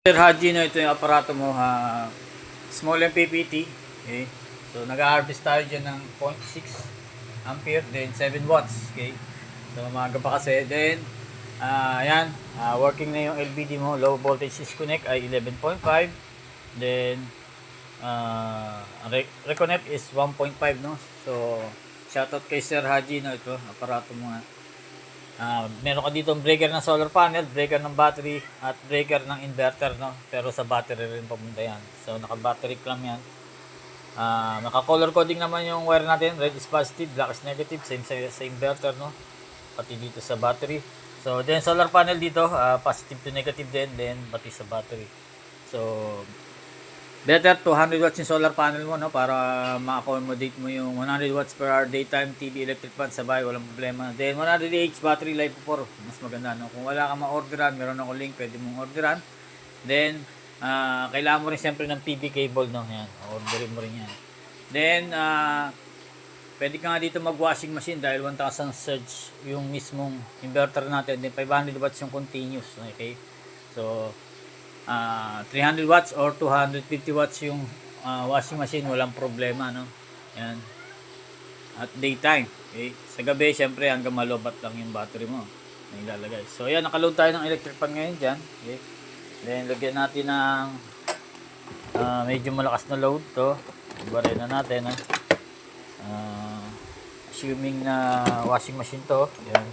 Sir Haji, no, ito yung aparato mo, small MPPT. Okay? So, nag-harvest tayo dyan ng 0.6 ampere, then 7 watts. Okay? So, umaga pa kasi. Then, ayan, working na yung LVD mo. Low voltage disconnect ay 11.5. Then, reconnect is 1.5, no? So, shoutout kay Sir Haji, no, ito, aparato mo nga. Meron ka dito breaker ng solar panel, breaker ng battery, at breaker ng inverter, no? Pero sa battery rin papunta yan. So, naka-battery clamp yan. Naka-color coding naman yung wire natin. Red is positive, black is negative. Same sa inverter, no? Pati dito sa battery. So, then solar panel dito, positive to negative din. Then, pati sa battery. So, better 200 watts yung solar panel mo, no, para ma-accommodate mo yung 100 watts per hour daytime TV electric fan sabay, walang problema. Then 100 AH battery life for mas maganda, no. Kung wala kang ma-orderan, meron ako link, pwede mong orderan. Then kailangan mo rin siyempre ng PV cable, no. Yan, orderin mo rin yan. Then pwede ka nga dito mag-washing machine dahil 1000 surge yung mismong inverter natin. Then 500 watts yung continuous, okay? So 300 watts or 250 watts yung washing machine, walang problema, no. Yan. At daytime, okay. Sa gabi, syempre hanggang malobat lang yung battery mo na ilalagay. So yan, nakaload tayo ng electric fan ngayon dyan, okay. Then lagyan natin ng medyo malakas na load to. Ibarin na natin, assuming na washing machine to. Yan.